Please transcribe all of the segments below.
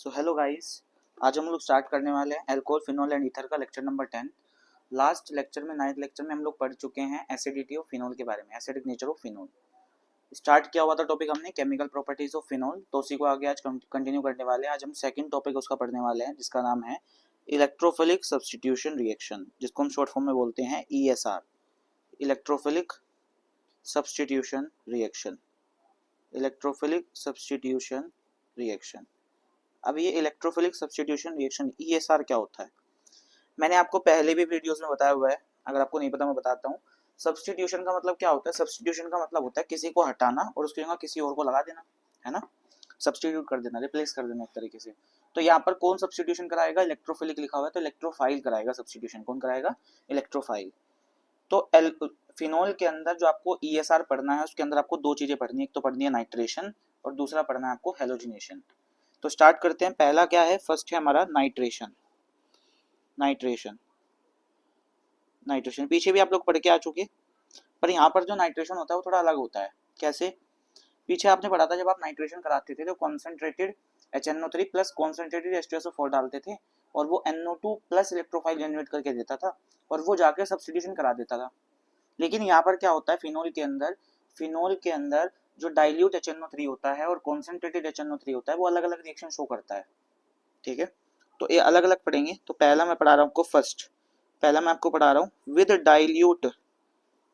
So hello guys, आज हम लोग स्टार्ट करने वाले हैं अल्कोहल फिनोल एंड ईथर का लेक्चर नंबर 10। लास्ट लेक्चर में 9th लेक्चर में हम लोग पढ़ चुके हैं एसिडिटी ऑफ फिनोल के बारे में, acidic nature of phenol. Start किया हुआ था टॉपिक हमने केमिकल प्रॉपर्टीज ऑफ फिनोल, तो उसी को आगे आज कंटिन्यू करने वाले हैं। आज हम सेकंड टॉपिक उसका पढ़ने वाले हैं जिसका नाम है इलेक्ट्रोफिलिक सब्स्टिट्यूशन रिएक्शन, जिसको हम शॉर्ट फॉर्म में बोलते हैं ESR, electrophilic substitution reaction, electrophilic substitution reaction. अब ये इलेक्ट्रोफिलिक सब्स्टिट्यूशन रिएक्शन ESR क्या होता है, मैंने आपको पहले भी वीडियोस में बताया हुआ है। अगर आपको नहीं पता मैं बताता हूँ। सब्स्टिट्यूशन का मतलब क्या होता है? सब्स्टिट्यूशन का मतलब होता है किसी को हटाना और उसकी जगह किसी और को लगा देना, है ना। सब्स्टिट्यूट कर देना, रिप्लेस कर देना एक तरीके से। तो यहाँ पर कौन सब्स्टिट्यूशन कराएगा? इलेक्ट्रोफिलिक लिखा हुआ है तो इलेक्ट्रोफाइल कराएगा सब्स्टिट्यूशन। कौन कराएगा? इलेक्ट्रोफाइल। तो फिनोल के अंदर जो आपको ESR पढ़ना है उसके अंदर आपको दो चीजें पढ़नी है, एक तो पढ़नी है नाइट्रेशन और दूसरा पढ़ना है आपको हेलोजिनेशन। तो स्टार्ट करते हैं। पहला क्या है? फर्स्ट है हमारा नाइट्रेशन। नाइट्रेशन नाइट्रेशन पीछे भी आप लोग पढ़ के आ चुके, पर यहाँ पर जो नाइट्रेशन होता है वो थोड़ा अलग होता है। कैसे? पीछे आपने पढ़ा था जब आप नाइट्रेशन कराते थे तो concentrated HNO3 plus concentrated H2SO4 डालते थे और वो NO2 प्लस इलेक्ट्रोफाइल जनरेट करके देता था और वो जाके सब्स्टिट्यूशन करा देता था। लेकिन यहाँ पर क्या होता है? फिनोल के अंदर जो डाइल्यूट HNO3 होता है और कॉन्सेंट्रेटेड HNO3 होता है वो अलग अलग रिएक्शन शो करता है। ठीक है, तो ये अलग अलग पढ़ेंगे। तो पहला मैं पढ़ा रहा हूँ आपको पहला मैं आपको पढ़ा रहा हूँ विद डाइल्यूट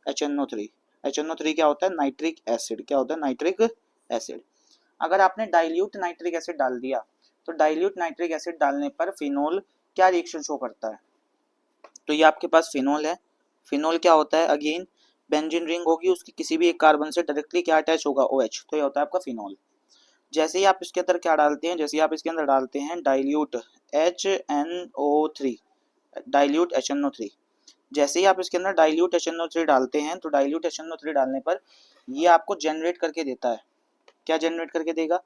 HNO3। HNO3 क्या होता है? Nitric acid. क्या होता है? Nitric acid. अगर आपने डाइल्यूट नाइट्रिक एसिड डाल दिया तो डाइल्यूट नाइट्रिक एसिड डालने पर फिनोल क्या रिएक्शन शो करता है? तो ये आपके पास फिनोल है। फिनोल क्या होता है? अगेन बेंजीन रिंग होगी, उसकी किसी भी एक कार्बन से डायरेक्टली क्या अटैच होगा? OH। तो ये होता है आपका फिनोल। जैसे ही आप इसके अंदर क्या डालते हैं? जैसे ही आप इसके अंदर डालते हैं डाइल्यूट HNO3, डाइल्यूट HNO3, जैसे ही आप इसके अंदर डाइल्यूट HNO3 डालते हैं तो डाइल्यूट HNO3 डालने पर ये आपको जनरेट करके देता है। क्या जनरेट करके देगा?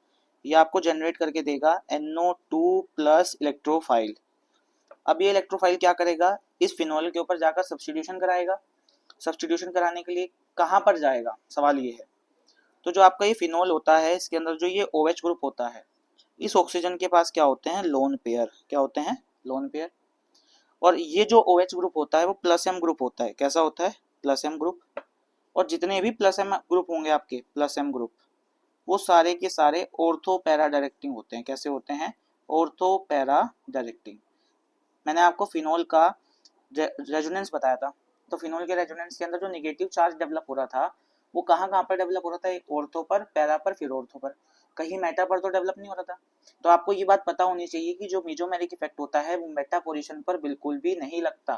ये आपको जनरेट करके देगा NO2 प्लस इलेक्ट्रोफाइल। अब ये इलेक्ट्रोफाइल क्या करेगा? इस फिनोल के ऊपर जाकर सब्स्टिट्यूशन कराएगा। सब्स्टिट्यूशन कराने के लिए कहाँ पर जाएगा? सवाल ये है। तो जो आपका ये फिनोल होता है इसके अंदर जो ये OH ग्रुप होता है, इस ऑक्सीजन के पास क्या होते हैं? Lone pair. क्या होते हैं? Lone pair. और ये जो OH ग्रुप होता है वो प्लस M ग्रुप होता है। कैसा होता है? Plus M group. और जितने भी प्लस M ग्रुप होंगे आपके, प्लस M ग्रुप, वो सारे के सारे ऑर्थो पैरा डायरेक्टिंग होते हैं। कैसे होते हैं? Ortho para directing. मैंने आपको फिनोल का रेजोनेंस बताया था। तो फिनोल के रेजोनेंस के अंदर जो नेगेटिव चार्ज डेवलप हो रहा था वो कहाँ कहाँ पर डेवलप हो रहा था? एक ऑर्थो पर, पैरा पर, फिर ऑर्थो पर। कहीं मेटा पर तो डेवलप नहीं हो रहा था। तो आपको ये बात पता होनी चाहिए कि जो मेजोमेरिक इफेक्ट होता है वो मेटा पोजीशन पर बिल्कुल भी नहीं लगता,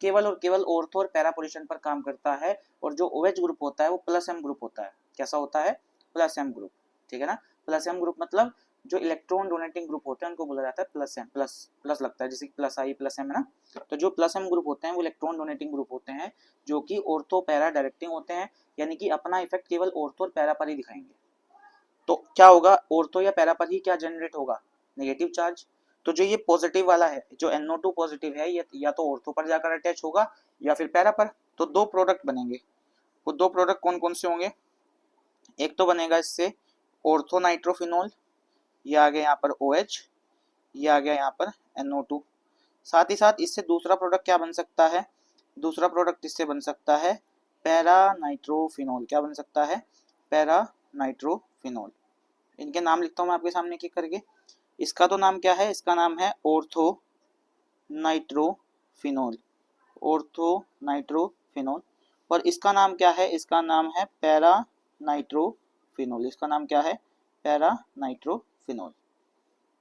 केवल और केवल ऑर्थो और पैरा पोजीशन पर काम करता है। और जो OH ग्रुप होता है वो प्लस M ग्रुप होता है। कैसा होता है? Plus M group. ठीक है ना। प्लस M ग्रुप मतलब जो इलेक्ट्रॉन डोनेटिंग ग्रुप होते हैं उनको बोला जाता है प्लस M। प्लस प्लस लगता है, जैसे प्लस I प्लस M, है ना। तो जो प्लस M ग्रुप होते हैं वो इलेक्ट्रॉन डोनेटिंग ग्रुप होते हैं जो कि ऑर्थो पैरा डायरेक्टिंग होते हैं, यानी कि अपना इफेक्ट केवल ऑर्थो और पैरा पर ही दिखाएंगे। तो क्या होगा? ऑर्थो या पैरा पर ही क्या जनरेट होगा? Negative charge. तो जो ये पॉजिटिव वाला है, जो NO2 पॉजिटिव है, ये या तो ऑर्थो पर जाकर अटैच होगा या फिर पैरा पर। तो दो प्रोडक्ट बनेंगे। वो दो प्रोडक्ट कौन कौन से होंगे? एक तो बनेगा इससे ऑर्थो नाइट्रोफिनोल, ये आ गया यहाँ पर OH, ये आ गया यहाँ पर NO2। साथ ही साथ इससे दूसरा प्रोडक्ट क्या बन सकता है? दूसरा प्रोडक्ट इससे बन सकता है पैरा नाइट्रोफिनोल। क्या बन सकता है? Para nitrophenol. इनके नाम लिखता हूँ मैं आपके सामने एक करके। इसका तो नाम क्या है? इसका नाम है ऑर्थो नाइट्रोफिनोल, ऑर्थो नाइट्रोफिनोल। और इसका नाम क्या है? इसका नाम है पैरा नाइट्रोफिनोल। इसका नाम क्या है? Para nitrophenol.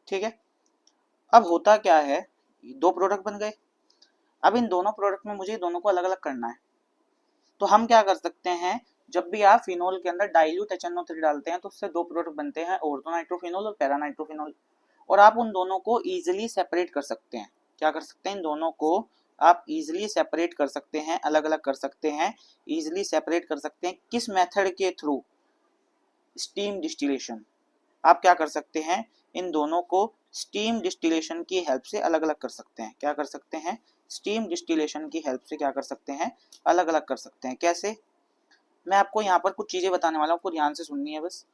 ठीक है। अब होता क्या है, दो प्रोडक्ट बन गए। अब इन दोनों प्रोडक्ट में मुझे दोनों को अलग अलग करना है। तो हम क्या कर सकते हैं? जब भी आप फिनोल के अंदर डाइल्यूट HNO3 डालते हैं तो उससे दो प्रोडक्ट बनते हैं, ऑर्थो नाइट्रोफिनोल और पैरा नाइट्रोफिनोल। और आप उन दोनों को इजीली सेपरेट कर सकते हैं। क्या कर सकते हैं? इन दोनों को आप इजीली सेपरेट कर सकते हैं, अलग अलग कर सकते हैं। इजीली सेपरेट कर सकते हैं किस मेथड के थ्रू? Steam distillation. आप क्या कर सकते हैं? इन दोनों को स्टीम डिस्टिलेशन की हेल्प से अलग अलग कर सकते हैं। क्या कर सकते हैं? स्टीम डिस्टिलेशन की हेल्प से क्या कर सकते हैं? अलग अलग कर सकते हैं। कैसे? मैं आपको यहाँ पर कुछ चीजें बताने वाला हूँ, आपको ध्यान से सुननी है बस।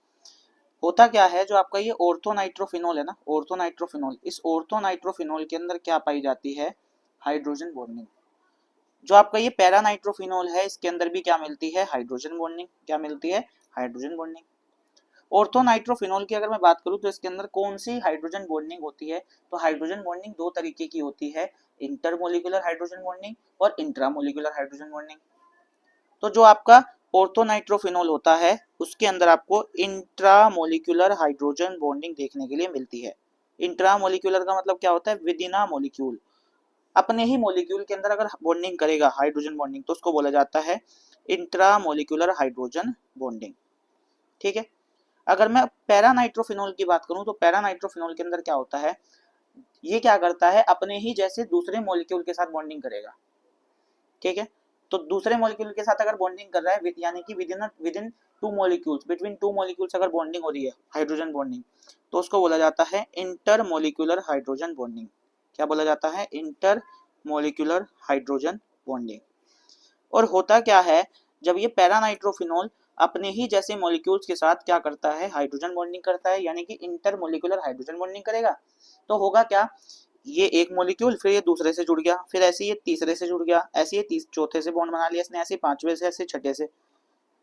होता क्या है, जो आपका ये ऑर्थोनाइट्रोफिनॉल है ना, ऑर्थोनाइट्रोफिनॉल, इस ऑर्थोनाइट्रोफिनॉल के अंदर क्या पाई जाती है, हाइड्रोजन बॉन्डिंग। जो आपका ये पैरानाइट्रोफिनॉल है, इसके अंदर भी क्या मिलती है, हाइड्रोजन बॉन्डिंग। क्या मिलती है, हाइड्रोजन बॉन्डिंग। ऑर्थोनाइट्रोफिनॉल की अगर मैं बात करूं तो इसके अंदर कौन सी हाइड्रोजन बॉन्डिंग होती है, तो हाइड्रोजन बॉन्डिंग दो तरीके की होती है, इंटरमोलिकुलर हाइड्रोजन बॉन्डिंग और इंट्रामोलिकुलर हाइड्रोजन बॉन्डिंग। तो जो आपका ऑर्थोनाइट्रोफिनॉल होता है उसके अंदर आपको इंट्रामोलिकुलर हाइड्रोजन बॉन्डिंग देखने के लिए मिलती है। इंट्रामोलिकुलर का मतलब क्या होता है, विद इन अ मॉलिक्यूल, अपने ही मॉलिक्यूल के अंदर अगर बॉन्डिंग करेगा हाइड्रोजन बॉन्डिंग तो उसको बोला जाता है इंट्रामोलिकुलर हाइड्रोजन बॉन्डिंग। ठीक है। अगर मैं पैरानाइट्रोफिनॉल की बात करूं तो पैरानाइट्रोफिनॉल के अंदर क्या होता है, ये क्या करता है, अपने ही जैसे दूसरे मॉलिक्यूल के साथ बॉन्डिंग करेगा। ठीक है। तो दूसरे मॉलिक्यूल के साथ अगर बॉन्डिंग कर रहा है, यानी कि with in two molecules, between two molecules अगर बॉन्डिंग हो रही है हाइड्रोजन बॉन्डिंग, तो उसको बोला जाता है इंटरमोलिकुलर हाइड्रोजन बॉन्डिंग। क्या बोला जाता है, इंटरमोलिकुलर हाइड्रोजन बॉन्डिंग। और होता क्या है, जब ये पैरानाइट्रोफिनॉल अपने ही जैसे मॉलिक्यूल्स के साथ क्या करता है, हाइड्रोजन बॉन्डिंग करता है, यानी कि इंटरमोलिकुलर हाइड्रोजन बॉन्डिंग करेगा, तो होगा क्या, ये एक मॉलिक्यूल, फिर ये दूसरे से जुड़ गया, फिर ऐसे ये तीसरे से जुड़ गया, ऐसे ये चौथे से बॉन्ड बना लिया इसने, ऐसे पांचवे से, ऐसे छठे से।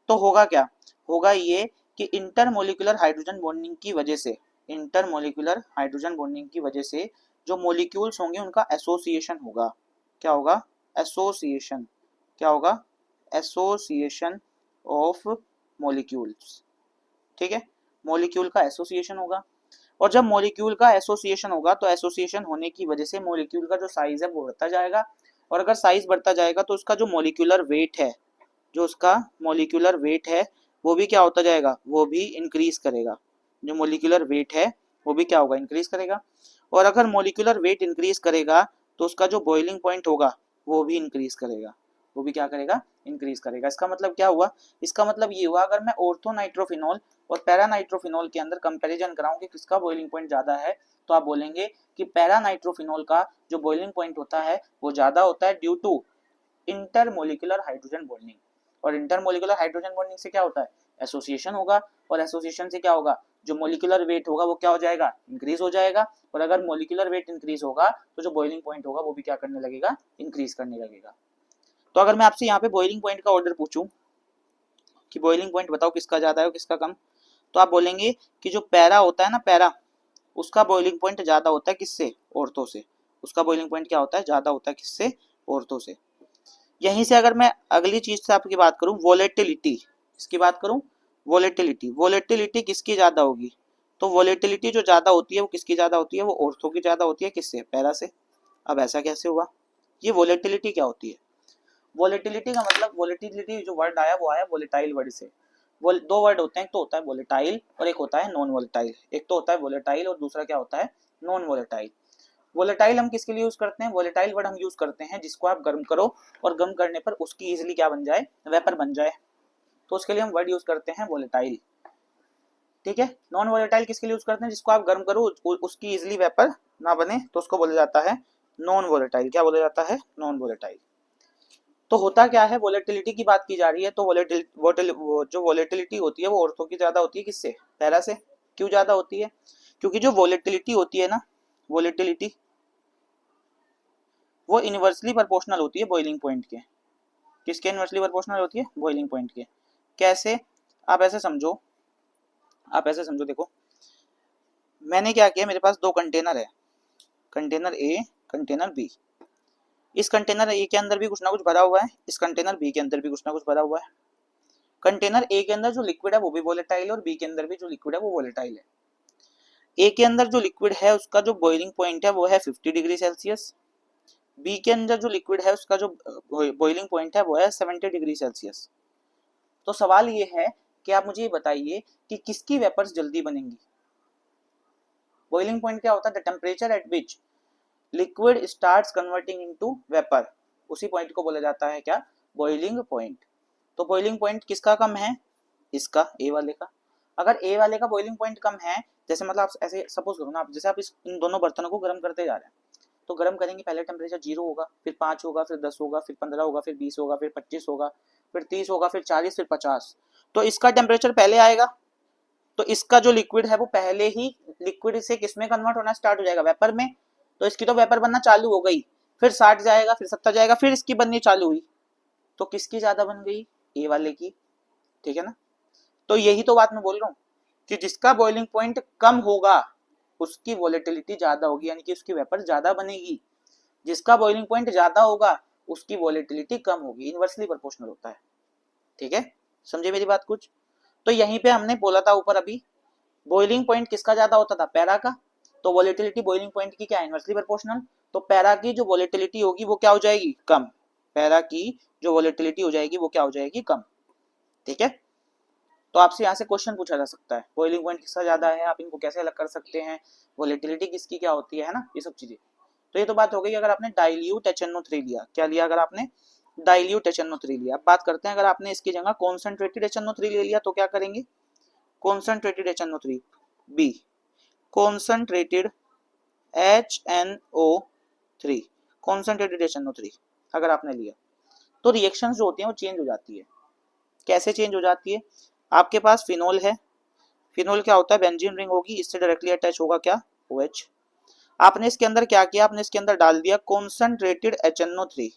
तो होगा क्या, होगा ये कि इंटरमोलिकुलर हाइड्रोजन बॉन्डिंग की वजह से, इंटरमोलिकुलर हाइड्रोजन बॉन्डिंग की वजह से जो मॉलिक्यूल्स होंगे उनका एसोसिएशन होगा। क्या होगा, एसोसिएशन। क्या होगा, एसोसिएशन ऑफ मॉलिक्यूल्स। ठीक है, मॉलिक्यूल का एसोसिएशन होगा। और जब मॉलिक्यूल का एसोसिएशन होगा तो एसोसिएशन होने की वजह से मॉलिक्यूल का जो साइज है वो बढ़ता जाएगा, और अगर साइज बढ़ता जाएगा तो उसका जो मॉलिक्यूलर वेट है, जो उसका मॉलिक्यूलर वेट है वो भी क्या होता जाएगा, वो भी इंक्रीज करेगा। जो मॉलिक्यूलर वेट है वो भी क्या होगा, इंक्रीज करेगा। और अगर मॉलिक्यूलर वेट इंक्रीज करेगा तो उसका जो बॉइलिंग पॉइंट होगा वो भी इंक्रीज करेगा, वो भी क्या करेगा, इंक्रीज करेगा। इसका मतलब क्या हुआ, इसका मतलब ये हुआ, अगर मैं ऑर्थोनाइट्रोफिनॉल और पैरानाइट्रोफिनॉल के अंदर कंपैरिजन कराऊं कि किसका बॉइलिंग पॉइंट ज्यादा है, तो आप बोलेंगे कि पैरानाइट्रोफिनॉल का जो बॉइलिंग पॉइंट होता है वो ज्यादा होता है due to intermolecular hydrogen bonding. और इंटरमोलिकुलर हाइड्रोजन बॉन्डिंग से क्या होता है, एसोसिएशन होगा, और एसोसिएशन से क्या होगा, जो मोलिकुलर वेट होगा वो क्या हो जाएगा, इंक्रीज हो जाएगा। और अगर मोलिकुलर वेट इंक्रीज होगा तो जो बॉइलिंग पॉइंट होगा वो भी क्या करने लगेगा, इंक्रीज करने लगेगा। तो अगर मैं आपसे यहाँ पे बॉइलिंग पॉइंट का ऑर्डर पूछूं कि बॉइलिंग पॉइंट बताओ किसका ज्यादा है और किसका कम, तो आप बोलेंगे कि जो पैरा होता है ना, पैरा, उसका बॉइलिंग पॉइंट ज्यादा होता है किससे, ऑर्थो से। उसका बॉइलिंग पॉइंट क्या होता है, ज्यादा होता है किससे, ऑर्थो से। यहीं से अगर मैं अगली चीज से आपकी बात करूं, वोलेटिलिटी, इसकी बात करूं, वोलेटिलिटी, वोलेटिलिटी किसकी ज्यादा होगी, तो वोलेटिलिटी जो ज्यादा होती है वो किसकी ज्यादा होती है, वो ऑर्थो की ज्यादा होती है, किससे, पैरा से। अब ऐसा कैसे हुआ, ये वोलेटिलिटी क्या होती है, वोलेटिलिटी का मतलब, वोलेटिलिटी जो वर्ड आया वो आया वोलेटाइल वर्ड से। वो दो वर्ड होते हैं, एक तो होता है वोलेटाइल और एक होता है नॉन वोलेटाइल। एक तो होता है वोलेटाइल और दूसरा क्या होता है, नॉन वोलेटाइल। वोलेटाइल हम किसके लिए यूज करते हैं, वोलेटाइल वर्ड हम यूज करते हैं जिसको आप गर्म करो और गर्म करने पर उसकी इजिली क्या बन जाए, वेपर बन जाए, तो उसके लिए हम वर्ड यूज करते हैं वोलेटाइल। ठीक है। नॉन वोलेटाइल किसके लिए यूज करते हैं, जिसको आप गर्म करो उसकी इजिली वेपर ना बने, तो उसको बोला जाता है नॉन वोलेटाइल। क्या बोला जाता है, नॉन वोलेटाइल। तो होता क्या है, वोलेटिलिटी की बात की जा रही है, तो जो वोलेटिलिटी होती है वो ऑर्थो की ज्यादा होती है, किससे, पैरा से। क्यों ज्यादा होती है, क्योंकि जो वोलेटिलिटी होती है ना, वोलेटिलिटी वो इनवर्सली प्रोपोर्शनल होती है बॉइलिंग पॉइंट के। किसके इनवर्सली प्रोपोर्शनल होती है, बॉइलिंग पॉइंट के। कैसे, आप ऐसे समझो, आप ऐसे समझो, देखो मैंने क्या किया, मेरे पास दो कंटेनर है, कंटेनर ए, कंटेनर बी। इस कंटेनर ए के अंदर भी कुछ ना कुछ भरा हुआ है, इस कंटेनर बी के अंदर भी कुछ ना कुछ भरा हुआ है। कंटेनर ए के अंदर जो लिक्विड है वो भी वोलेटाइल है और बी के अंदर भी जो लिक्विड है वो वोलेटाइल है। ए के अंदर जो लिक्विड है उसका जो बॉइलिंग पॉइंट है वो है 50 डिग्री सेल्सियस, बी के अंदर जो लिक्विड है उसका जो बॉइलिंग पॉइंट है वो है 70 डिग्री सेल्सियस। तो सवाल ये है कि आप मुझे ये बताइए कि किसकी वेपर्स जल्दी बनेंगी। बॉइलिंग पॉइंट क्या होता है, the temperature at which liquid starts converting into vapour, उसी पॉइंट को बोला जाता है क्या, बॉइलिंग पॉइंट। तो बॉइलिंग पॉइंट किसका कम है, इसका, ए वाले का। अगर ए वाले का बॉइलिंग पॉइंट कम है, जैसे मतलब आप ऐसे सपोज करो ना, आप जैसे आप इन दोनों बर्तनों को गर्म करते जा रहे हैं, तो गर्म करेंगे, पहले टेम्परेचर 0 होगा, फिर 5 होगा, फिर 10 होगा, फिर 15 होगा, फिर 20 होगा, फिर 25 होगा, फिर 30 होगा, फिर 40, फिर 50। तो इसका टेम्परेचर पहले आएगा, तो इसका जो लिक्विड है वो पहले ही लिक्विड से किसमें कन्वर्ट होना स्टार्ट हो जाएगा, वेपर में। तो इसकी तो वेपर बनना चालू हो गई, फिर 60 जाएगा, फिर 70 जाएगा, फिर इसकी बननी चालू हुई, तो किसकी ज्यादा बन गई, ए वाले की, ठीक है ना। तो यही तो बात मैं बोल रहा हूँ कि जिसका बॉइलिंग पॉइंट कम होगा उसकी वोलेटिलिटी ज्यादा होगी, यानी कि उसकी वेपर ज्यादा बनेगी। जिसका बॉइलिंग पॉइंट ज्यादा होगा उसकी वोलेटिलिटी कम होगी, इनवर्सली प्रोपोर्शनल होता है, ठीक है। समझे मेरी बात कुछ। तो यहीं पे हमने बोला था ऊपर अभी, बॉइलिंग पॉइंट किसका ज्यादा होता था, पैरा का, तो वोलेटिलिटी बॉइलिंग पॉइंट की क्या है, इनवर्सली प्रोपोर्शनल। तो पैरा की जो वोलेटिलिटी होगी वो क्या हो जाएगी, कम। पैरा की जो वोलेटिलिटी हो जाएगी वो क्या हो जाएगी, कम, ठीक है। तो आपसे यहाँ से क्वेश्चन पूछा जा सकता है, बॉइलिंग पॉइंट किसका ज्यादा है, आप इनको कैसे अलग कर सकते हैं, वोलेटिलिटी किसकी क्या होती है ना, ये सब चीजें। तो ये तो बात हो गई अगर आपने डाइल्यूट HNO3 लिया, क्या लिया, अगर आपने डाइल्यूट HNO3 लिया। अब बात करते हैं अगर आपने इसकी जगह कॉन्सेंट्रेटेड HNO3 ले लिया तो क्या करेंगे, concentrated HNO3 B, concentrated HNO3, concentrated HNO3 अगर आपने लिया तो रिएक्शंस जो होती हैं वो चेंज हो जाती है। कैसे चेंज हो जाती है, आपके पास फिनोल है, फिनोल क्या होता है, बेंजीन रिंग होगी, इससे डायरेक्टली अटैच होगा क्या, OH। आपने इसके अंदर क्या किया, आपने इसके अंदर डाल दिया कॉन्सेंट्रेटेड HNO3।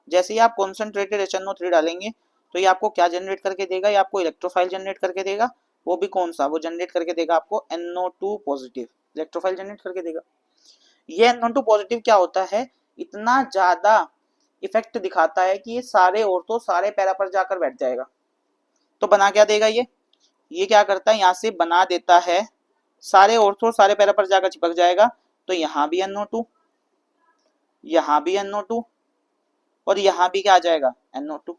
जैसे ही आप कॉन्सेंट्रेटेड HNO3 डालेंगे तो ये आपको क्या जनरेट करके देगा, ये आपको इलेक्ट्रोफाइल जनरेट करके देगा। वो भी कौन सा, वो जनरेट करके देगा आपको NO2 पॉजिटिव, इलेक्ट्रोफाइल जनरेट करके देगा। ये NO2 पॉजिटिव क्या होता है, इतना ज्यादा इफेक्ट दिखाता है कि ये सारे ऑर्थो सारे पैरा पर जाकर बैठ जाएगा। तो बना क्या देगा ये क्या करता है, यहाँ से बना देता है सारे ऑर्थो सारे पैरा पर जाकर चिपक जाएगा। तो यहाँ भी NO2, यहाँ भी NO2 और यहाँ भी क्या आ जाएगा, NO2।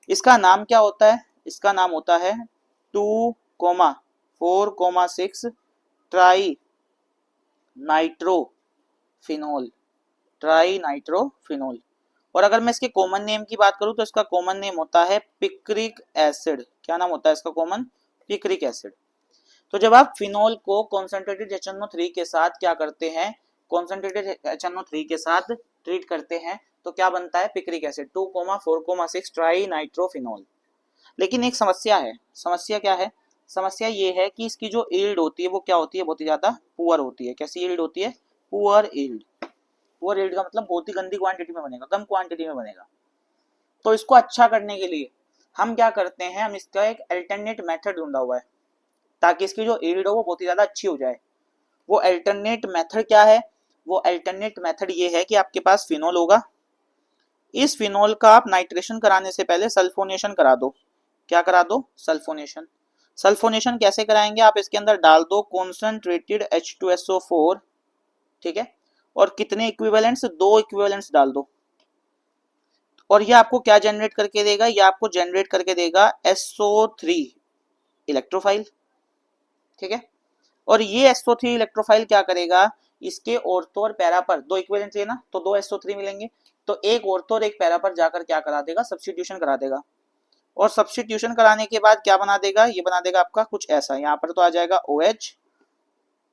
इसका नाम क्या होता है, इसका नाम होता है 2,4,6 ट्राई नाइट्रोफिनोल, ट्राई नाइट्रोफिनोल। और अगर मैं इसके कॉमन नेम की बात करूं तो इसका कॉमन नेम होता है पिक्रिक एसिड। क्या नाम होता है इसका कॉमन, पिक्रिक एसिड। तो जब आप फिनोल को कॉन्सेंट्रेटेड HNO3 के साथ क्या करते हैं, कॉन्सेंट्रेटेड HNO3 के साथ ट्रीट करते हैं तो क्या बनता है, पिक्रिक एसिड 2,4,6 ट्राई नाइट्रोफिनोल। लेकिन एक समस्या है, समस्या क्या है, समस्या ये है कि इसकी जो यील्ड होती है वो क्या होती है, बहुत ही ज्यादा पुअर होती है। कैसी यील्ड होती है, पुअर यील्ड। पुअर यील्ड का मतलब बहुत ही गंदी क्वांटिटी में बनेगा, कम क्वांटिटी में बनेगा। तो इसको अच्छा करने के लिए हम क्या करते हैं, हम इसका एक अल्टरनेट मेथड ढूंढा हुआ है ताकि इसकी जो यील्ड हो वो बहुत ही ज्यादा अच्छी हो जाए। वो अल्टरनेट मेथड क्या है, वो अल्टरनेट मेथड ये है कि आपके पास फिनोल होगा, इस फिनोल का आप नाइट्रेशन कराने से पहले सल्फोनेशन करा दो। क्या करा दो, सल्फोनेशन। सल्फोनेशन कैसे कराएंगे, आप इसके अंदर डाल दो कॉन्सेंट्रेटेड H2SO4, ठीक है, और कितने इक्विवेलेंट्स, 2 इक्विवेलेंट्स डाल दो। और ये आपको क्या जनरेट करके देगा, ये आपको जनरेट करके देगा SO3 इलेक्ट्रोफाइल, ठीक है। और ये SO3 इलेक्ट्रोफाइल क्या करेगा, इसके ऑर्थो और पैरा पर 2 इक्विवेलेंट है ना, तो 2 SO3 मिलेंगे, तो एक ऑर्थो और एक पैरा पर जाकर क्या करा देगा, सब्स्टिट्यूशन करा देगा। और सब्स्टिट्यूशन कराने के बाद क्या बना देगा, ये बना देगा आपका कुछ ऐसा, यहाँ पर तो आ जाएगा OH,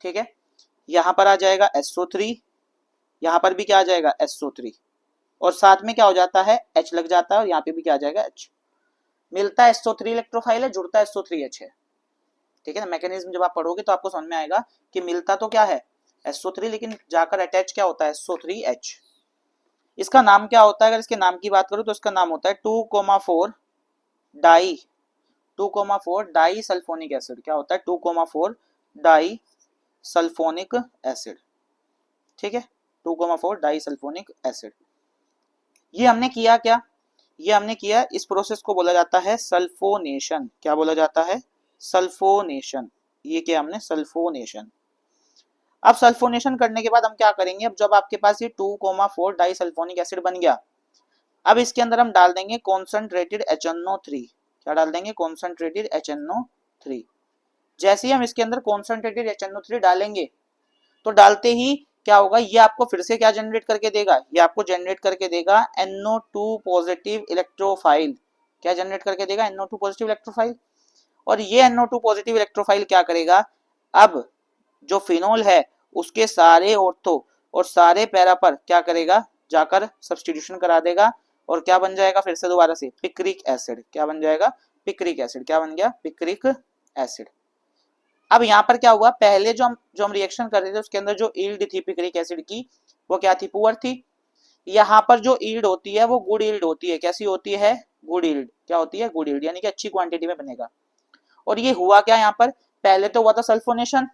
ठीक है, यहाँ पर आ जाएगा SO3, यहाँ पर भी क्या आ जाएगा SO3, और साथ में क्या हो जाता है, H लग जाता है, और यहाँ पे भी क्या आ जाएगा H। मिलता है SO3 इलेक्ट्रोफाइल है, जुड़ता है SO3H है, ठीक है ना। मैकेनिज्म जब आप पढ़ोगे तो आपको समझ में आएगा कि मिलता तो क्या है SO3, लेकिन जाकर अटैच क्या होता है, SO3H। इसका नाम क्या होता है, अगर इसके नाम की बात करूं तो इसका नाम होता है 2,4 डाई सल्फोनिक एसिड। क्या होता है, 2,4 डाई सल्फोनिक एसिड, ठीक है, 2,4 डाई सल्फोनिक एसिड। ये हमने किया क्या, ये हमने किया, इस प्रोसेस को बोला जाता है सल्फोनेशन। क्या बोला जाता है, सल्फोनेशन। ये क्या हमने, सल्फोनेशन। अब सल्फोनेशन करने के बाद हम क्या करेंगे, अब जब आपके पास ये 2,4 डाई सल्फोनिक एसिड बन गया, अब इसके अंदर हम डाल देंगे कॉन्सेंट्रेटेड HNO3। क्या डाल देंगे, कॉन्सेंट्रेटेड HNO3। जैसे ही हम इसके अंदर कॉन्सेंट्रेटेड HNO3 डालेंगे तो डालते ही क्या होगा, ये आपको फिर से क्या जनरेट करके देगा, ये आपको जनरेट करके देगा NO2 पॉजिटिव इलेक्ट्रोफाइल। क्या जनरेट करके देगा, NO2 पॉजिटिव इलेक्ट्रोफाइल। और ये NO2 पॉजिटिव इलेक्ट्रोफाइल क्या करेगा, अब जो फिनोल है उसके सारे ऑर्थो और सारे पैरा पर क्या करेगा, जाकर सब्स्टिट्यूशन करा देगा, और क्या बन जाएगा, फिर से दोबारा से पिक्रिक एसिड। क्या बन जाएगा, पिक्रिक एसिड। क्या बन गया, पिक्रिक एसिड। अब यहाँ पर क्या हुआ, पहले जो हम रिएक्शन कर रहे थे उसके अंदर जो ईल्ड थी पिक्रिक एसिड की वो क्या थी, पुअर थी। यहाँ पर जो ईल्ड होती है वो गुड ईल्ड होती है। कैसी होती है, गुड ईल्ड। क्या होती है, गुड ईल्ड, यानी कि अच्छी क्वांटिटी में बनेगा। और ये हुआ क्या यहाँ पर, पहले तो हुआ था सल्फोनेशन,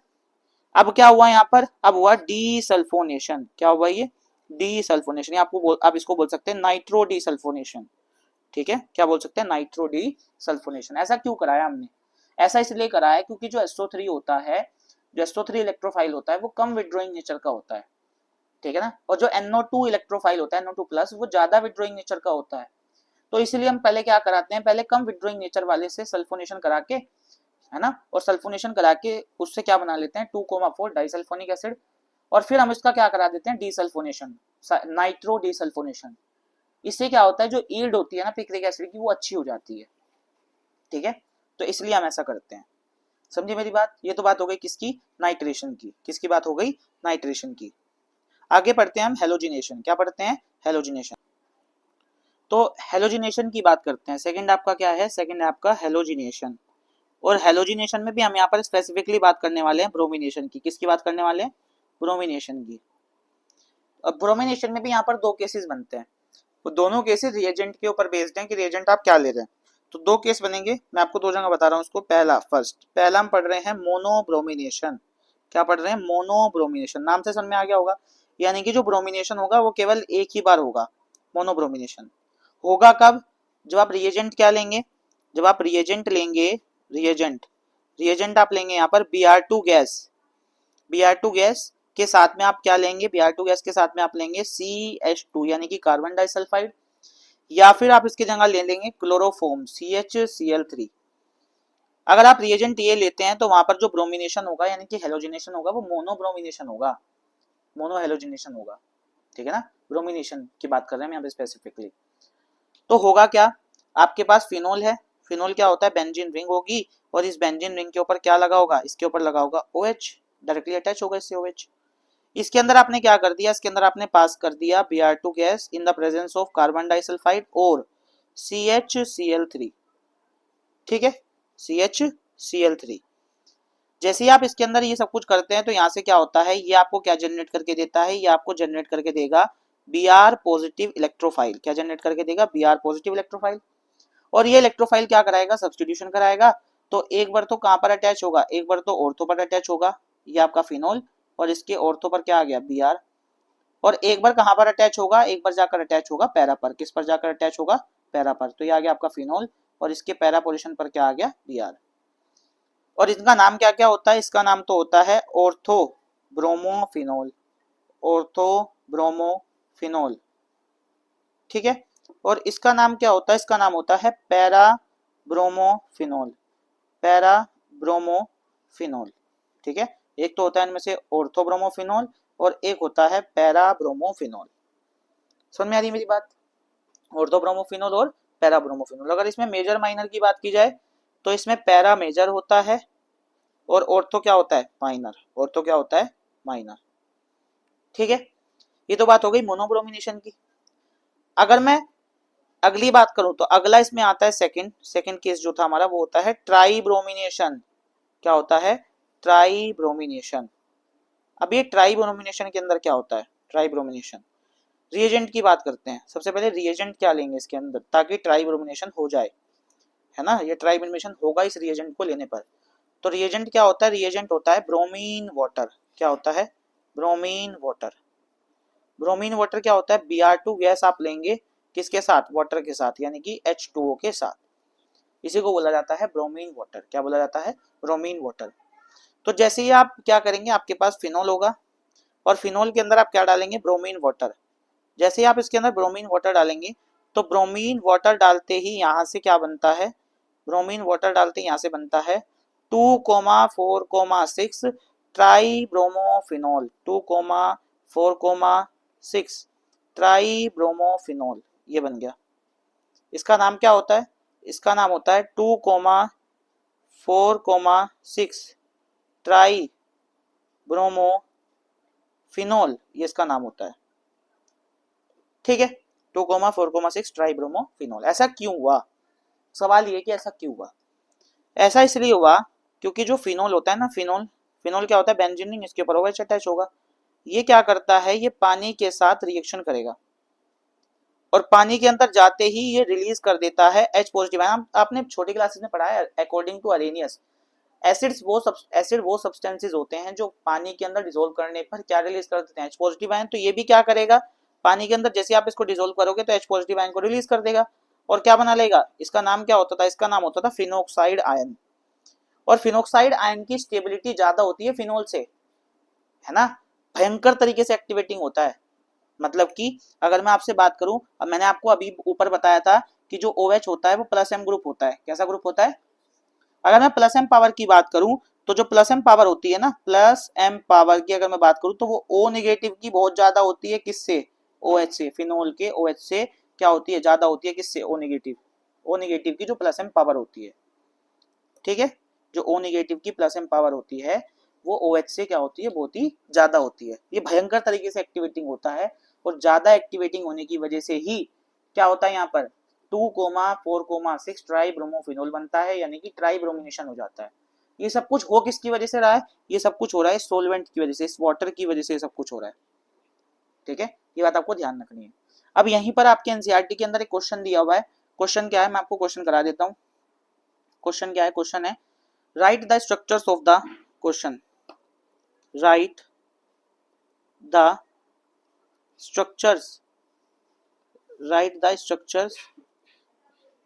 अब क्या हुआ यहाँ पर, अब हुआ डीसल्फोनेशन। क्या हुआ ये, डीसल्फोनेशन। आपको आप इसको बोल सकते हैं नाइट्रो डीसल्फोनेशन। ठीक है, क्या बोल सकते हैं, नाइट्रो डीसल्फोनेशन। ऐसा क्यों कराया हमने, ऐसा इसलिए कराया है क्योंकि जो SO3 होता है, जो SO3 इलेक्ट्रोफाइल होता है वो कम विड्रॉइंग नेचर का होता है। ठीक है ना, और जो NO2 इलेक्ट्रोफाइल होता है, NO2 प्लस, वो ज्यादा विड्रॉइंग नेचर का होता है। तो इसलिए हम पहले क्या कराते हैं, पहले कम विड्रॉइंग नेचर वाले से सल्फोनेशन करा के, है ना, और सल्फोनेशन करा के उससे क्या बना लेते हैं 2,4 डाइसल्फोनिक एसिड, और फिर हम इसका क्या करा देते हैं डीसल्फोनेशन, नाइट्रो डीसल्फोनेशन। इससे क्या होता है, जो ईल्ड होती है ना पिक्रिक एसिड की वो अच्छी हो जाती है। ठीक है, तो इसलिए हम ऐसा करते हैं। समझे मेरी बात, ये तो बात हो गई किसकी, नाइट्रेशन की। किसकी बात हो गई, नाइट्रेशन की। आगे पढ़ते हैं हम हेलोजिनेशन। क्या पढ़ते हैं, हेलोजिनेशन। तो हेलोजिनेशन की बात करते हैं। सेकंड आपका क्या है, सेकंड आपका हेलोजिनेशन। और हेलोजिनेशन में भी हम यहाँ पर स्पेसिफिकली बात करने वाले हैं ब्रोमिनेशन की। किसकी बात करने वाले हैं, ब्रोमिनेशन की। अब ब्रोमिनेशन में भी यहाँ पर दो केसेस बनते हैं। तो दोनों केसेस रिएजेंट के ऊपर बेस्ड हैं कि रिएजेंट आप क्या ले रहे हैं। तो दो केस बनेंगे, मैं आपको दो जगह बता रहा हूँ उसको। पहला हम पढ़ रहे हैं मोनोब्रोमिनेशन। क्या पढ़ रहे हैं, मोनोब्रोमिनेशन। नाम से समझ में आ गया होगा, यानी कि जो ब्रोमिनेशन होगा वो केवल एक ही बार होगा। मोनोब्रोमिनेशन होगा कब, जब आप रिएजेंट क्या लेंगे, जब आप रिएजेंट लेंगे, रिएजेंट रिएजेंट आप लेंगे यहाँ पर Br2 गैस, Br2 गैस के साथ में आप क्या लेंगे, Br2 गैस के साथ में आप लेंगे CH2 यानी कि कार्बन डाइसल्फाइड, या फिर आप इसकी जगह ले लेंगे क्लोरोफॉर्म CHCl3। अगर आप रिएजेंट ये लेते हैं तो वहां पर जो ब्रोमिनेशन होगा यानी कि हेलोजिनेशन होगा वो मोनोब्रोमिनेशन होगा, मोनो हेलोजिनेशन होगा। ठीक है ना, ब्रोमिनेशन की बात कर रहे हैं हम यहाँ पे स्पेसिफिकली। तो होगा क्या, आपके पास फिनोल है, फिनोल क्या होता है, बेंजीन रिंग होगी, और इस बेंजीन रिंग के ऊपर क्या लगा होगा, इसके ऊपर लगा होगा OH, डायरेक्टली अटैच होगा इससे OH। इसके अंदर आपने क्या कर दिया, इसके अंदर आपने पास कर दिया Br2 gas in the presence of carbon disulphide और CHCl3। ठीक है, CHCl3। जैसे ही आप इसके अंदर ये सब कुछ करते हैं तो यहाँ से क्या होता है, ये आपको क्या जनरेट करके देता है, ये आपको जनरेट करके देगा Br पॉजिटिव इलेक्ट्रोफाइल। क्या जनरेट करके देगा, Br पॉजिटिव इलेक्ट्रोफाइल। और ये इलेक्ट्रोफाइल क्या कराएगा, सब्स्टिट्यूशन कराएगा। तो एक बार तो कहां पर अटैच होगा, एक बार तो ऑर्थो पर अटैच होगा, ये आपका फिनोल, और इसके ऑर्थो पर क्या आ गया, Br। और एक बार कहां पर अटैच होगा, एक बार जाकर अटैच होगा पैरा पर। किस पर जाकर अटैच होगा, पैरा पर। तो ये आ गया आपका फिनोल, और इसके पैरा पोजिशन पर क्या आ गया, Br। और इनका नाम क्या क्या होता है, इसका नाम तो होता है ऑर्थो ब्रोमोफिनोल, ऑर्थो ब्रोमोफिनोल। ठीक है, और इसका नाम क्या होता है, इसका नाम होता है पैरा ब्रोमोफिनोल, पैरा ब्रोमोफिनोल। ठीक है, एक तो होता है इनमें से ऑर्थो ब्रोमोफिनोल और एक होता है पैरा ब्रोमोफिनोल। समझ में आ रही है मेरी बात, ऑर्थो ब्रोमोफिनोल और पैरा ब्रोमोफिनोल। अगर इसमें मेजर माइनर की बात की जाए तो इसमें पैरा मेजर होता है और ऑर्थो क्या होता है, माइनर। ऑर्थो क्या होता है, माइनर। ठीक है, ये तो बात हो गई मोनोब्रोमिनेशन की। अगर मैं अगली बात करूं तो अगला इसमें आता है सेकंड केस जो था हमारा वो होता है ट्राइब्रोमिनेशन। क्या होता है, ट्राइब्रोमिनेशन। अब ये ट्राइब्रोमिनेशन के अंदर क्या होता है, ट्राइब्रोमिनेशन रिएजेंट की बात करते हैं। सबसे पहले रिएजेंट क्या लेंगे इसके अंदर ताकि ट्राइब्रोमिनेशन हो जाए, है ना, ये ट्राइब्रोमिनेशन होगा इस रिएजेंट को लेने पर। तो रिएजेंट क्या होता है, रिएजेंट होता है ब्रोमीन वाटर। क्या होता है, ब्रोमीन वाटर। ब्रोमीन वाटर क्या होता है, Br2 गैस आप लेंगे किसके साथ, वाटर के साथ, यानी कि H2O के साथ। इसी को बोला जाता है ब्रोमीन वाटर। क्या बोला जाता है, ब्रोमीन वाटर। तो जैसे ही आप क्या करेंगे, आपके पास फिनोल होगा और फिनोल के अंदर आप क्या डालेंगे, ब्रोमीन वाटर। जैसे ही आप इसके अंदर ब्रोमीन वाटर डालेंगे तो ब्रोमीन वाटर डालते ही यहाँ से क्या बनता है, ब्रोमीन वाटर डालते ही यहाँ से बनता है 2,4,6 ट्राई ब्रोमोफिनोल, 2,4,6 ट्राई ब्रोमोफिनोल। ये बन गया। इसका नाम क्या होता है, इसका नाम होता है 2,4,6 ट्राई ब्रोमोफिनोल। ये इसका नाम होता है। ठीक है, 2,4,6 ट्राई ब्रोमोफिनोल। ऐसा क्यों हुआ, सवाल ये कि ऐसा क्यों हुआ। ऐसा इसलिए हुआ क्योंकि जो फिनोल होता है ना, फिनोल फिनोल क्या होता है, बेंजीन रिंग, इसके ऊपर OH अटैच होगा। ये क्या करता है, ये पानी के साथ रिएक्शन करेगा और पानी के अंदर जाते ही ये रिलीज कर देता है H पॉजिटिव आयन। आपने छोटी क्लासेस में पढ़ा है, अकॉर्डिंग टू अरेनियस एसिड वो सब्सटेंसेस होते हैं जो पानी के अंदर डिसोल्व करने पर क्या रिलीज कर देते हैं, H पॉजिटिव आयन। तो ये भी क्या करेगा, पानी के अंदर जैसे आप इसको डिसोल्व करोगे तो H पॉजिटिव आयन को रिलीज कर देगा और क्या बना लेगा, इसका नाम क्या होता था, इसका नाम होता था फिनोक्साइड आयन। और फिनोक्साइड आयन की स्टेबिलिटी ज्यादा होती है फिनोल से, है ना, भयंकर तरीके से एक्टिवेटिंग होता है। मतलब कि अगर मैं आपसे बात करूं, अब मैंने आपको अभी ऊपर बताया था कि जो OH होता है वो प्लस M ग्रुप होता है। कैसा ग्रुप होता है, अगर मैं प्लस M पावर की बात करूं तो जो प्लस M पावर होती है ना, प्लस M पावर की अगर मैं बात करूं तो वो O नेगेटिव की बहुत ज्यादा होती है, किससे, OH से, फिनोल के OH से क्या होती है, ज्यादा होती है, किससे, O नेगेटिव, O नेगेटिव की जो प्लस M पावर होती है, ठीक है, जो O नेगेटिव की प्लस M पावर होती है वो OH से क्या होती है, बहुत ही ज्यादा होती है। ये भयंकर तरीके से एक्टिवेटिंग होता है और ज्यादा एक्टिवेटिंग होने की वजह से ही क्या होता है, यहाँ पर 2,4,6 ट्राइब्रोमोफिनोल बनता है, यानी कि ट्राइब्रोमिनेशन हो जाता है। ये सब कुछ हो किसकी वजह से रहा है, ये सब कुछ हो रहा है सोलवेंट की वजह से, इस वाटर की वजह से सब कुछ हो रहा है, ठीक है, ये बात आपको ध्यान रखनी है। अब यहीं पर आपके एनसीईआरटी के अंदर एक क्वेश्चन दिया हुआ है। क्वेश्चन क्या है, मैं आपको क्वेश्चन करा देता हूँ। क्वेश्चन क्या है, क्वेश्चन है write the structures of the question, write the structures, write the structures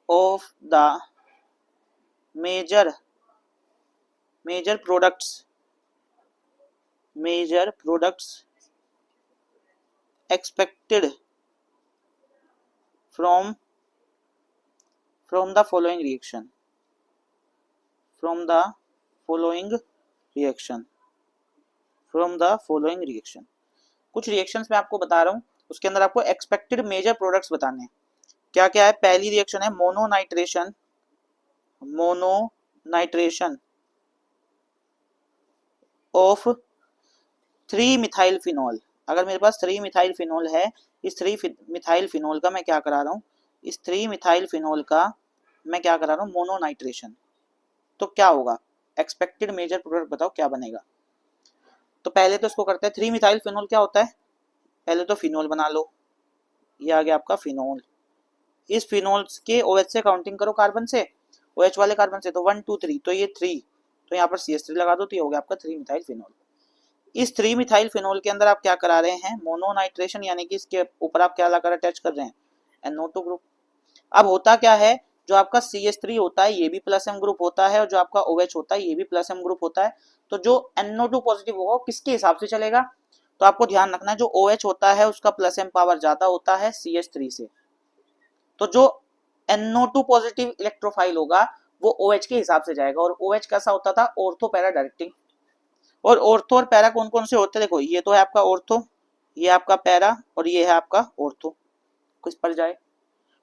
of the major products expected from the following reaction, from the following reaction। कुछ रिएक्शंस मैं आपको बता रहा हूँ, उसके अंदर आपको एक्सपेक्टेड मेजर प्रोडक्ट्स बताने हैं। क्या क्या है, पहली रिएक्शन है मोनोनाइट्रेशन ऑफ 3 मिथाइल फिनोल। अगर मेरे पास 3 मिथाइल फिनोल है, इस 3 मिथाइल फिनोल का मैं क्या करा रहा हूँ, इस 3 मिथाइल फिनोल का मैं क्या करा रहा हूँ, मोनोनाइट्रेशन। तो क्या होगा, एक्सपेक्टेड मेजर प्रोडक्ट बताओ क्या बनेगा। तो पहले तो इसको करते हैं, 3 मिथाइल फिनोल क्या होता है, पहले तो फिनोल बना लो, ये आ गया आपका फिनोल। इस फिनोल के OH से काउंटिंग करो, कार्बन से, OH वाले कार्बन से, तो 1 2 3, तो ये 3, तो यहाँ पर CH3 लगा दो, तो ये हो गया आपका 3 मिथाइल फिनोल। इस 3 मिथाइल फिनोल के अंदर आप क्या करा रहे हैं, मोनोनाइट्रेशन, यानी कि इसके ऊपर आप क्या लगाकर अटैच कर रहे हैं, NO2 ग्रुप। अब होता क्या है, जो आपका CH3 होता है ये भी प्लस M ग्रुप होता है और जो आपका OH होता है ये भी प्लस M ग्रुप होता है। तो जो NO2 पॉजिटिव होगा किसके हिसाब से चलेगा, तो आपको ध्यान रखना है जो OH होता है उसका प्लस M पावर ज्यादा होता है CH3 से। तो जो NO2 पॉजिटिव इलेक्ट्रोफाइल होगा वो OH के हिसाब से जाएगा। और OH कैसा होता था, ऑर्थो पैरा डायरेक्टिंग। और ऑर्थो और पैरा कौन कौन से होते हैं, देखो ये तो है आपका ऑर्थो, ये आपका पैरा और ये है आपका ऑर्थो। किस पर जाए,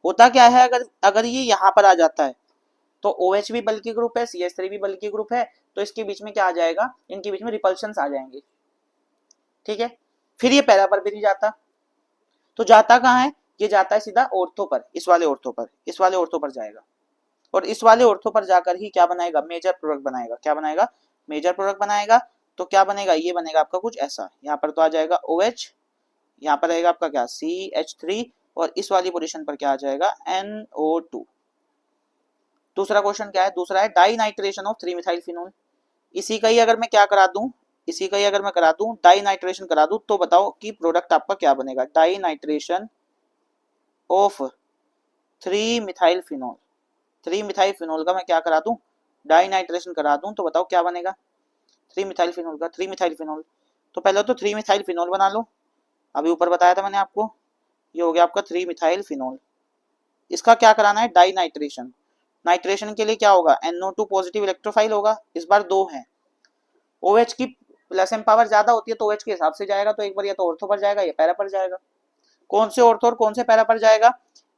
होता क्या है, अगर ये यहाँ पर आ जाता है तो OH भी बल्कि ग्रुप है, CH3 भी बल्कि ग्रुप है, तो इसके बीच में क्या आ जाएगा, इनके बीच में रिपल्शंस आ जाएंगे, ठीक है। फिर ये पैरा पर भी नहीं जाता, तो जाता कहाँ है, ये जाता है सीधा ऑर्थो पर, इस वाले ऑर्थो पर जाएगा। और इस वाले ऑर्थो पर जाकर ही क्या बनाएगा, मेजर प्रोडक्ट बनाएगा। क्या बनाएगा, मेजर प्रोडक्ट बनाएगा। तो क्या बनेगा, ये बनेगा आपका कुछ ऐसा, यहाँ पर तो आ जाएगा OH, यहाँ पर रहेगा आपका क्या CH3 और इस वाली पोजीशन पर क्या आ जाएगा NO2। दूसरा क्वेश्चन क्या है, दूसरा है di nitration of 3 methyl phenol. इसी का ही अगर मैं क्या करा दूं, इसी का ही अगर मैं करा दूं, डाई नाइट्रेशन करा दूं, तो बताओ कि प्रोडक्ट आपका क्या बनेगा, di nitration of 3 methyl phenol. 3 methyl phenol का मैं क्या करा दूं, डाई नाइट्रेशन करा दूं, तो बताओ क्या बनेगा 3 मिथाइल फिनोल का, 3 मिथाइल फिनोल। तो पहले तो 3 मिथाइल फिनोल बना लो, अभी ऊपर बताया था मैंने आपको, ये हो गया आपका 3 मिथाइल फिनोल। इसका क्या कराना है, डाई नाइट्रेशन। नाइट्रेशन के लिए क्या होगा, NO2 पॉजिटिव इलेक्ट्रोफाइल होगा, इस बार 2 है। OH की प्लस M पावर ज्यादा होती है तो OH के हिसाब से जाएगा, तो एक बार या तो ऑर्थो पर जाएगा या पैरा पर जाएगा। कौन से ऑर्थो और कौन से पैरा पर जाएगा,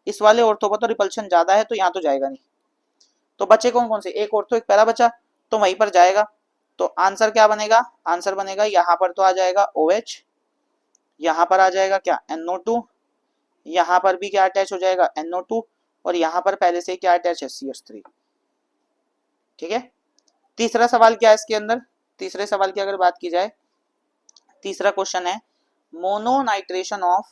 इस वाले ऑर्थो पर तो रिपल्शन ज्यादा है तो यहाँ तो जाएगा नहीं। तो बचे कौन कौन से, एक ऑर्थो एक पैरा बचा, तो वहीं पर जाएगा। तो आंसर क्या बनेगा, आंसर बनेगा यहाँ पर तो आ जाएगा OH, यहाँ पर आ जाएगा क्या NO2, यहाँ पर भी क्या अटैच हो जाएगा NO2 और यहाँ पर पहले से क्या अटैच है CH3, ठीक है। तीसरा सवाल क्या है इसके अंदर, तीसरे सवाल की अगर बात की जाए, तीसरा क्वेश्चन है मोनोनाइट्रेशन of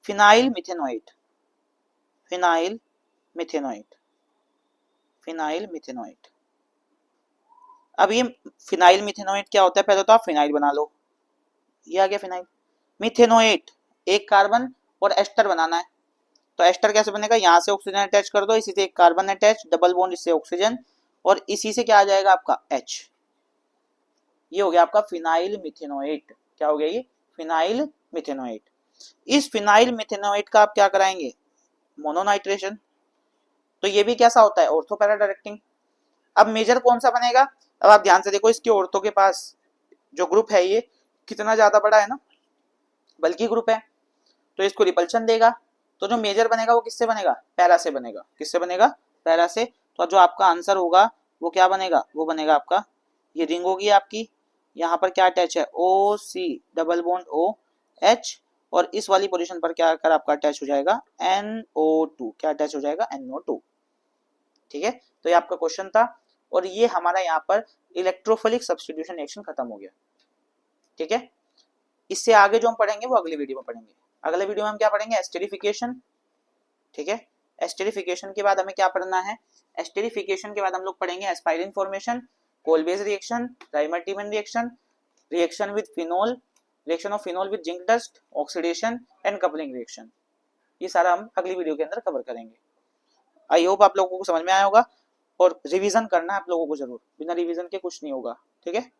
phenyl methanoate, phenyl methanoate, phenyl methanoate. अब ये फिनाइल मिथेनोएट क्या होता है, पहले तो आप फिनाइल बना लो, ये आ गया फिनाइल। मिथेनोएट एक कार्बन और एस्टर बनाना है, तो एस्टर कैसे बनेगा, यहाँ से ऑक्सीजन अटैच कर दो, इसी से एक कार्बन अटैच, डबल बॉन्ड, इससे ऑक्सीजन, और इसी से क्या आ जाएगा आपका H। ये हो गया आपका फिनाइल मिथेनोएट। क्या हो गया ये, फिनाइल मिथेनोएट। इस फिनाइल मिथेनोएट का आप क्या कराएंगे, मोनोनाइट्रेशन। तो ये भी कैसा होता है, ऑर्थो पैरा डायरेक्टिंग। अब मेजर कौन सा बनेगा, अब आप ध्यान से देखो, इसके ऑर्थो के पास जो ग्रुप है ये कितना ज्यादा बड़ा है ना, बल्कि ग्रुप है, तो इसको रिपल्शन देगा। तो जो मेजर बनेगा वो किससे बनेगा, पैरा से बनेगा। किससे बनेगा, पैरा से। तो जो आपका आंसर होगा वो क्या बनेगा, वो बनेगा आपका, ये रिंग होगी आपकी, यहाँ पर क्या अटैच है, O C double bond O H, और इस वाली पोजीशन पर क्या कर आपका अटैच हो जाएगा, NO2। क्या अटैच हो जाएगा, NO2। ठीक है, तो ये आपका क्वेश्चन था, और ये हमारा यहाँ पर इलेक्ट्रोफिलिक सब्स्टिट्यूशन रिएक्शन खत्म हो गया। ठीक है, इससे आगे जो हम पढ़ेंगे वो अगली वीडियो में पढ़ेंगे। अगले वीडियो में हम क्या पढ़ेंगे, एस्टेरिफिकेशन। ठीक है, एस्टेरिफिकेशन के बाद हमें क्या पढ़ना है, एस्टेरिफिकेशन के बाद हम लोग पढ़ेंगे aspirin formation, Kolbe's reaction, Reimer Tiemann reaction, reaction with phenol, reaction of phenol with zinc dust, oxidation and coupling reaction. ये सारा हम अगली वीडियो के अंदर कवर करेंगे। आई होप आप लोगों को समझ में आया होगा, और रिवीजन करना है आप लोगों को जरूर, बिना रिवीजन के कुछ नहीं होगा। ठीक है।